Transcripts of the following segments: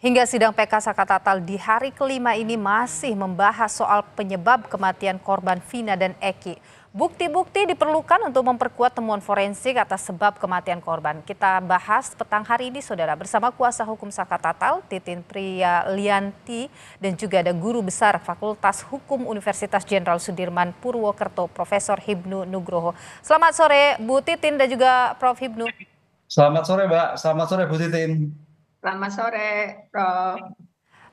Hingga sidang PK Sakatatal di hari kelima ini masih membahas soal penyebab kematian korban Vina dan Eki. Bukti-bukti diperlukan untuk memperkuat temuan forensik atas sebab kematian korban. Kita bahas petang hari ini, saudara, bersama kuasa hukum Sakatatal, Titin Priyalianti, dan juga ada Guru Besar Fakultas Hukum Universitas Jenderal Sudirman Purwokerto, Profesor Hibnu Nugroho. Selamat sore, Bu Titin dan juga Prof. Hibnu. Selamat sore, Mbak. Selamat sore, Bu Titin. Selamat sore, Prof.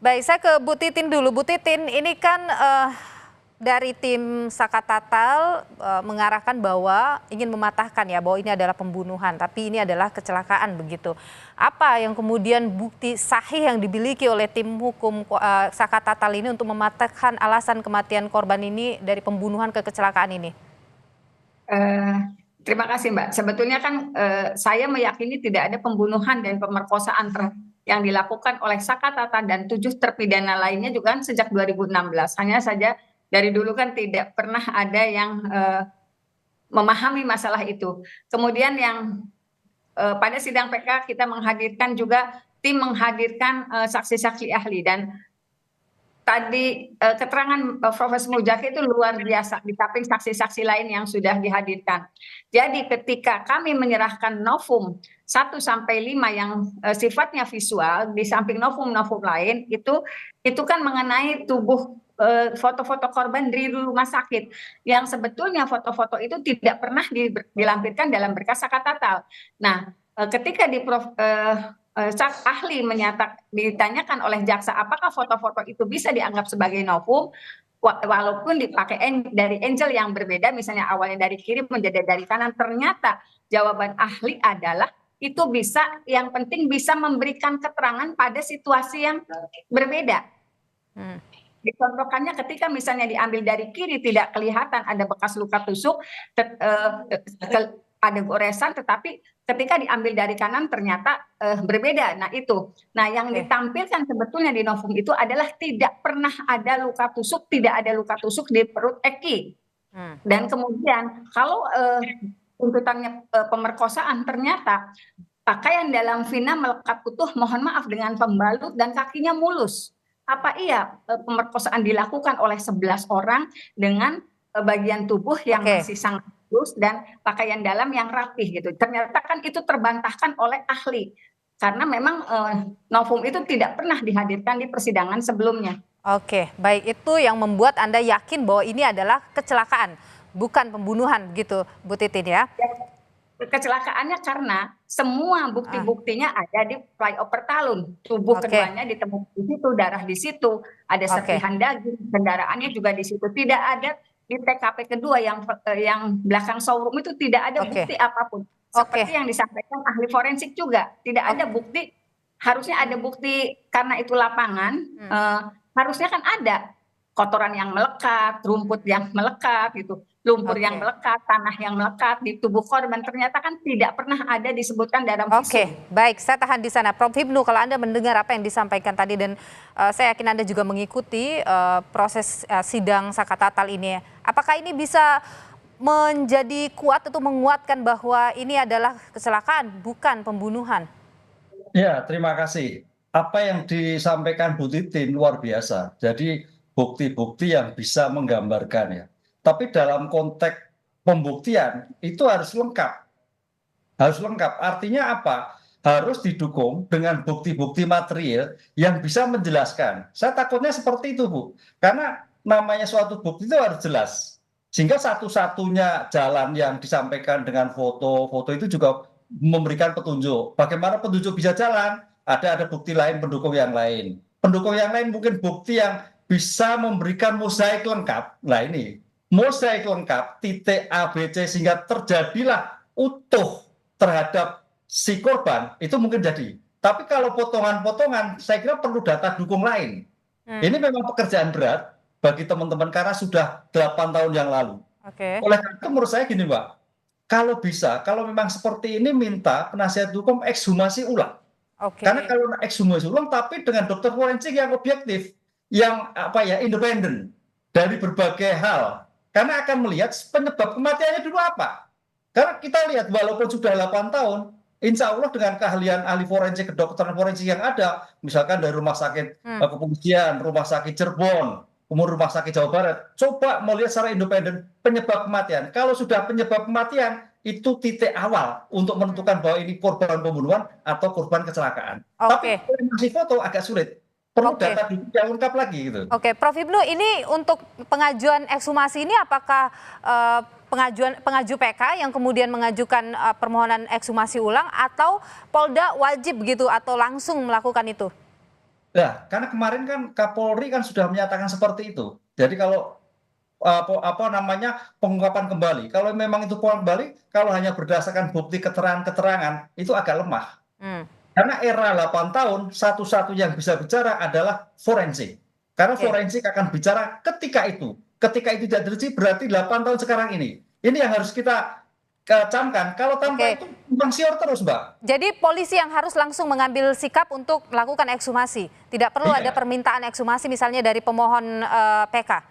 Baik, saya ke Bu Titin dulu. Bu Titin, ini kan dari tim Sakatatal mengarahkan bahwa ingin mematahkan ya bahwa ini adalah pembunuhan, tapi ini adalah kecelakaan begitu. Apa yang kemudian bukti sahih yang dimiliki oleh tim hukum Sakatatal ini untuk mematahkan alasan kematian korban ini dari pembunuhan ke kecelakaan ini? Terima kasih, Mbak. Sebetulnya kan saya meyakini tidak ada pembunuhan dan pemerkosaan yang dilakukan oleh Sakatatal dan 7 terpidana lainnya juga kan sejak 2016. Hanya saja dari dulu kan tidak pernah ada yang memahami masalah itu. Kemudian yang pada sidang PK kita menghadirkan juga tim menghadirkan saksi-saksi ahli, dan tadi keterangan Profesor Mujaki itu luar biasa di samping saksi-saksi lain yang sudah dihadirkan. Jadi ketika kami menyerahkan novum 1 sampai 5 yang sifatnya visual di samping novum-novum lain itu kan mengenai tubuh foto-foto korban di rumah sakit yang sebetulnya foto-foto itu tidak pernah dilampirkan dalam berkas Sakatatal. Nah, ketika ahli ditanyakan oleh jaksa apakah foto-foto itu bisa dianggap sebagai novum walaupun dipakai dari angle yang berbeda, misalnya awalnya dari kiri menjadi dari kanan, ternyata jawaban ahli adalah itu bisa, yang penting bisa memberikan keterangan pada situasi yang berbeda. Dicontohkannya ketika misalnya diambil dari kiri tidak kelihatan ada bekas luka tusuk, ada goresan, tetapi ketika diambil dari kanan ternyata berbeda. Nah itu, yang ditampilkan sebetulnya di novum itu adalah tidak pernah ada luka tusuk, tidak ada luka tusuk di perut Eki. Dan kemudian kalau tuntutannya pemerkosaan, ternyata pakaian dalam Vina melekat utuh, mohon maaf, dengan pembalut dan kakinya mulus. Apa iya pemerkosaan dilakukan oleh 11 orang dengan bagian tubuh yang masih sangat halus dan pakaian dalam yang rapih gitu. Ternyata kan itu terbantahkan oleh ahli karena memang novum itu tidak pernah dihadirkan di persidangan sebelumnya. Oke, baik, itu yang membuat Anda yakin bahwa ini adalah kecelakaan, bukan pembunuhan gitu, Bu Titin ya? Kecelakaannya karena semua bukti-buktinya ada di flyover Talun. Tubuh keduanya ditemukan di situ, darah di situ, ada serpihan daging, kendaraannya juga di situ. Tidak ada di TKP kedua yang belakang showroom itu tidak ada bukti apapun. Seperti yang disampaikan ahli forensik juga, tidak ada bukti. Harusnya ada bukti karena itu lapangan, harusnya kan ada kotoran yang melekat, rumput yang melekat gitu, lumpur yang melekat, tanah yang melekat di tubuh korban, ternyata kan tidak pernah ada disebutkan dalam visum. Baik, saya tahan di sana. Prof. Hibnu, kalau Anda mendengar apa yang disampaikan tadi dan saya yakin Anda juga mengikuti proses sidang Sakatatal ini, apakah ini bisa menjadi kuat atau menguatkan bahwa ini adalah kecelakaan, bukan pembunuhan? Ya, terima kasih. Apa yang disampaikan Bu Titin luar biasa. Jadi bukti-bukti yang bisa menggambarkan ya. Tapi dalam konteks pembuktian itu harus lengkap. Harus lengkap. Artinya apa? Harus didukung dengan bukti-bukti material yang bisa menjelaskan. Saya takutnya seperti itu, Bu. Karena namanya suatu bukti itu harus jelas. Sehingga satu-satunya jalan yang disampaikan dengan foto-foto itu juga memberikan petunjuk. Bagaimana petunjuk bisa jalan? Ada bukti lain, pendukung yang lain. Pendukung yang lain mungkin bukti yang bisa memberikan mosaik lengkap. Nah ini, mosaik lengkap, titik A, B, C, sehingga terjadilah utuh terhadap si korban, itu mungkin jadi. Tapi kalau potongan-potongan, saya kira perlu data dukung lain. Ini memang pekerjaan berat bagi teman-teman karena sudah 8 tahun yang lalu. Oleh karena itu menurut saya gini, Mbak, kalau bisa, kalau memang seperti ini minta penasihat hukum ekshumasi ulang. Karena kalau ekshumasi ulang tapi dengan dokter forensik yang objektif, yang independen dari berbagai hal. Karena akan melihat penyebab kematiannya dulu apa. Karena kita lihat walaupun sudah 8 tahun, insya Allah dengan keahlian ahli forensik, kedokteran forensik yang ada, misalkan dari rumah sakit kepolisian, rumah sakit Cirebon, kemudian rumah sakit Jawa Barat, coba melihat secara independen penyebab kematian. Kalau sudah penyebab kematian, itu titik awal untuk menentukan bahwa ini korban pembunuhan atau korban kecelakaan. Tapi Oke. masih foto agak sulit. Perlu Oke. data yang lengkap lagi gitu. Oke, Prof. Ibnu, ini untuk pengajuan ekshumasi ini apakah pengaju PK yang kemudian mengajukan permohonan ekshumasi ulang atau Polda wajib begitu atau langsung melakukan itu? Nah, karena kemarin kan Kapolri kan sudah menyatakan seperti itu. Jadi kalau apa namanya pengungkapan kembali, kalau memang itu kembali, kalau hanya berdasarkan bukti keterangan-keterangan itu agak lemah. Hmm. Karena era 8 tahun, satu-satu yang bisa bicara adalah forensik. Karena Oke. forensik akan bicara ketika itu. Ketika itu tidak terjadi berarti 8 tahun sekarang ini. Ini yang harus kita camkan. Kalau tanpa Oke. itu tumpang siur terus, Mbak. Jadi polisi yang harus langsung mengambil sikap untuk melakukan ekshumasi. Tidak perlu ada Iya. permintaan ekshumasi misalnya dari pemohon PK.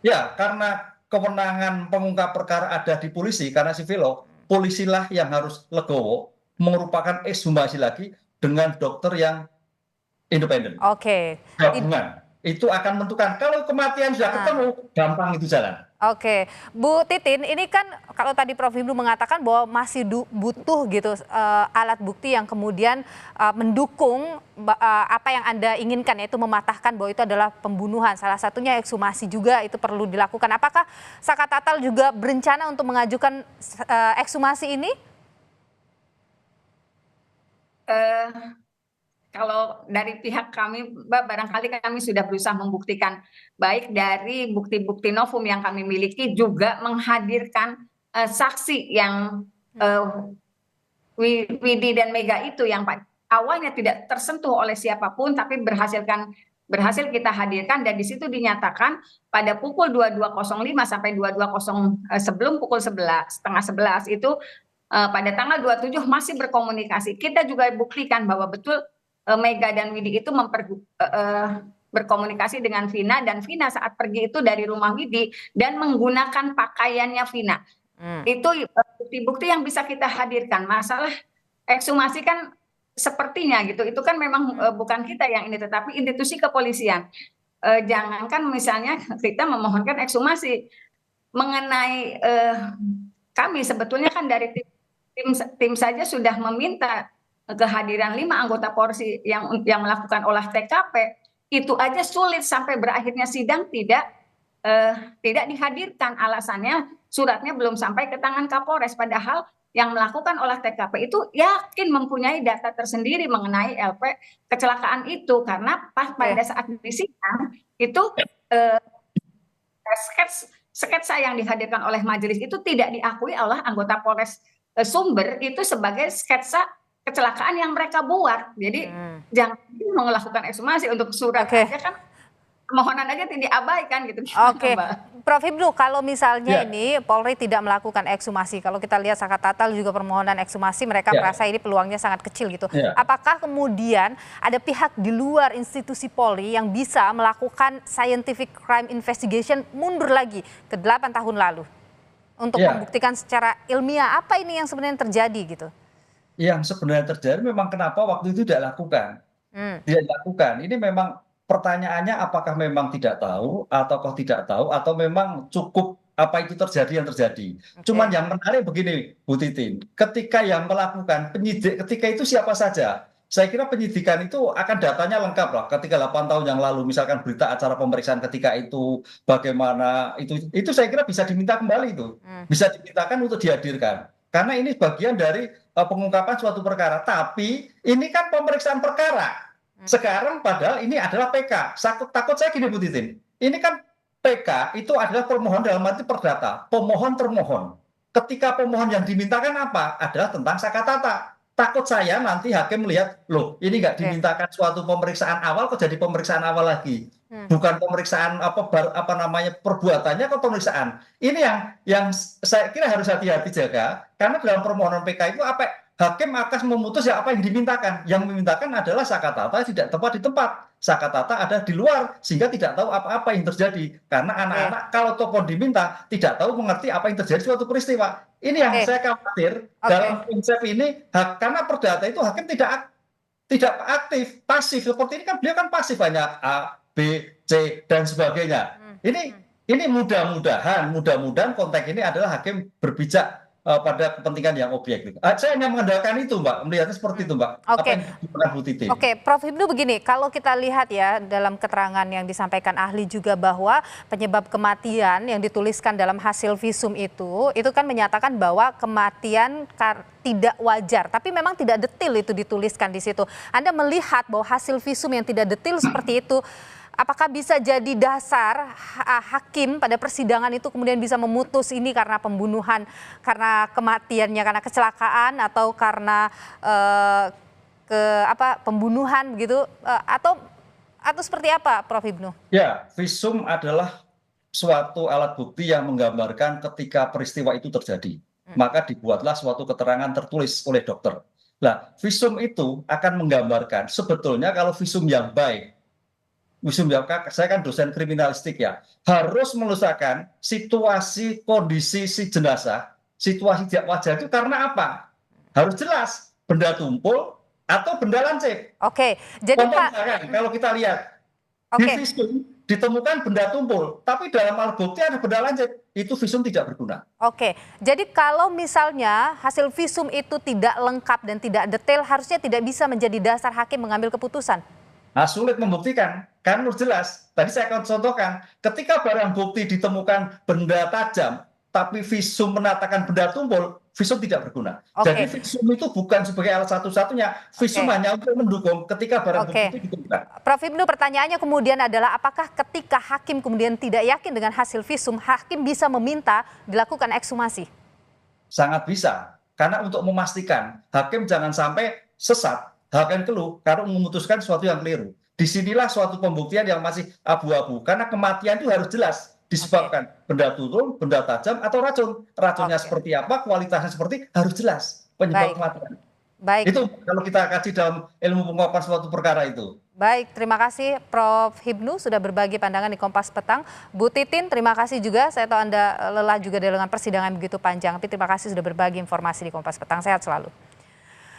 Ya, karena kewenangan pengungkap perkara ada di polisi, karena sivilo, polisilah yang harus legowo, merupakan ekshumasi lagi dengan dokter yang independen. Oke. Gabungan. Itu akan menentukan. Kalau kematian sudah ketemu, gampang itu jalan. Oke, Bu Titin, ini kan kalau tadi Prof. Ibnu mengatakan bahwa masih butuh gitu alat bukti yang kemudian mendukung apa yang Anda inginkan, yaitu mematahkan bahwa itu adalah pembunuhan. Salah satunya ekshumasi juga itu perlu dilakukan. Apakah Saka Tatal juga berencana untuk mengajukan ekshumasi ini? Kalau dari pihak kami, Mbak, barangkali kami sudah berusaha membuktikan baik dari bukti-bukti novum yang kami miliki juga menghadirkan saksi yang Widi dan Mega itu yang awalnya tidak tersentuh oleh siapapun tapi berhasil kita hadirkan, dan di situ dinyatakan pada pukul 22.05 sampai 22.00 sebelum pukul 11, setengah 11 itu pada tanggal 27 masih berkomunikasi. Kita juga buktikan bahwa betul Mega dan Widi itu berkomunikasi dengan Vina, dan Vina saat pergi itu dari rumah Widi dan menggunakan pakaiannya Vina. Itu bukti-bukti yang bisa kita hadirkan. Masalah ekshumasi kan sepertinya gitu, itu kan memang bukan kita yang ini, tetapi institusi kepolisian. Jangankan misalnya kita memohonkan ekshumasi, mengenai kami sebetulnya kan dari tim saja sudah meminta kehadiran 5 anggota Polri yang melakukan olah TKP. Itu aja sulit sampai berakhirnya sidang tidak dihadirkan, alasannya suratnya belum sampai ke tangan Kapolres, padahal yang melakukan olah TKP itu yakin mempunyai data tersendiri mengenai LP kecelakaan itu, karena pada saat di sidang itu sketsa yang dihadirkan oleh majelis itu tidak diakui oleh anggota Polres Sumber itu sebagai sketsa kecelakaan yang mereka buat. Jadi jangan melakukan ekshumasi untuk surat aja kan, permohonan aja tidak diabaikan gitu. Oke, Prof. Ibnu, kalau misalnya ini Polri tidak melakukan ekshumasi, kalau kita lihat Saka Tatal juga permohonan ekshumasi, mereka merasa ini peluangnya sangat kecil gitu. Apakah kemudian ada pihak di luar institusi Polri yang bisa melakukan scientific crime investigation mundur lagi ke 8 tahun lalu untuk membuktikan secara ilmiah apa ini yang sebenarnya terjadi gitu? Yang sebenarnya terjadi memang kenapa waktu itu tidak dilakukan. Tidak dilakukan. Ini memang pertanyaannya apakah memang tidak tahu, ataukah tidak tahu, atau memang cukup apa itu terjadi yang terjadi. Cuman yang menarik begini, Bu Titin, ketika yang melakukan penyidik, ketika itu siapa saja? Saya kira penyidikan itu akan datanya lengkap lah. Ketika 8 tahun yang lalu, misalkan berita acara pemeriksaan ketika itu, bagaimana itu saya kira bisa diminta kembali itu. Bisa dimintakan untuk dihadirkan. Karena ini bagian dari pengungkapan suatu perkara. Tapi ini kan pemeriksaan perkara. Sekarang padahal ini adalah PK. Takut saya gini Bu Titin. Ini kan PK itu adalah permohon dalam arti perdata. Pemohon termohon. Ketika pemohon yang dimintakan apa? Adalah tentang Saka Tatal. Takut saya nanti hakim melihat, loh ini nggak dimintakan suatu pemeriksaan awal kok jadi pemeriksaan awal lagi. Bukan pemeriksaan apa namanya perbuatannya kok pemeriksaan. Ini yang saya kira harus hati-hati jaga, karena dalam permohonan PK itu apa hakim akan memutus ya apa yang dimintakan. Yang memintakan adalah Sakatata tidak tepat di tempat. Sakatata ada di luar sehingga tidak tahu apa-apa yang terjadi. Karena anak-anak kalau telepon diminta tidak tahu mengerti apa yang terjadi suatu peristiwa. Ini yang saya khawatir dalam konsep ini, karena perdata itu hakim tidak aktif, pasif. Seperti ini kan beliau kan pasif, hanya A, B, C dan sebagainya. Ini mudah-mudahan konteks ini adalah hakim berpijak pada kepentingan yang objektif. Saya hanya mengandalkan itu, Mbak, melihatnya seperti itu, Mbak. Apa yang dilakukan Bu Titin. Oke, Prof. Hipnu begini, kalau kita lihat ya dalam keterangan yang disampaikan ahli juga bahwa penyebab kematian yang dituliskan dalam hasil visum itu kan menyatakan bahwa kematian tidak wajar, tapi memang tidak detil itu dituliskan di situ. Anda melihat bahwa hasil visum yang tidak detil seperti itu, apakah bisa jadi dasar hakim pada persidangan itu kemudian bisa memutus ini karena pembunuhan, karena kematiannya karena kecelakaan atau karena pembunuhan begitu, atau seperti apa, Prof. Hipnu? Ya, visum adalah suatu alat bukti yang menggambarkan ketika peristiwa itu terjadi. Maka dibuatlah suatu keterangan tertulis oleh dokter. Nah, visum itu akan menggambarkan sebetulnya kalau visum yang baik, saya kan dosen kriminalistik ya, harus menuliskan situasi kondisi si jenazah, situasi tidak wajar itu karena apa? Harus jelas, benda tumpul atau benda lancip. Oke, jadi Pak, kalau kita lihat di visum ditemukan benda tumpul, tapi dalam alat bukti ada benda lancip, itu visum tidak berguna. Oke, jadi kalau misalnya hasil visum itu tidak lengkap dan tidak detail, harusnya tidak bisa menjadi dasar hakim mengambil keputusan. Nah, sulit membuktikan, kan harus jelas. Tadi saya akan contohkan, ketika barang bukti ditemukan benda tajam, tapi visum menatakan benda tumpul, visum tidak berguna. Jadi visum itu bukan sebagai alat satu-satunya, visum hanya untuk mendukung ketika barang bukti itu ditemukan. Prof. Hipnu, pertanyaannya kemudian adalah apakah ketika hakim kemudian tidak yakin dengan hasil visum, hakim bisa meminta dilakukan ekshumasi? Sangat bisa, karena untuk memastikan hakim jangan sampai sesat, hakim keluh karena memutuskan sesuatu yang keliru. Disinilah suatu pembuktian yang masih abu-abu, karena kematian itu harus jelas disebabkan benda tumpul, benda tajam atau racun. Racunnya seperti apa, kualitasnya seperti, harus jelas penyebab kematian. Itu kalau kita kaji dalam ilmu pengungkapan suatu perkara itu. Baik, terima kasih Prof. Hipnu sudah berbagi pandangan di Kompas Petang. Bu Titin, terima kasih juga. Saya tahu Anda lelah juga dengan persidangan begitu panjang, tapi terima kasih sudah berbagi informasi di Kompas Petang. Sehat selalu.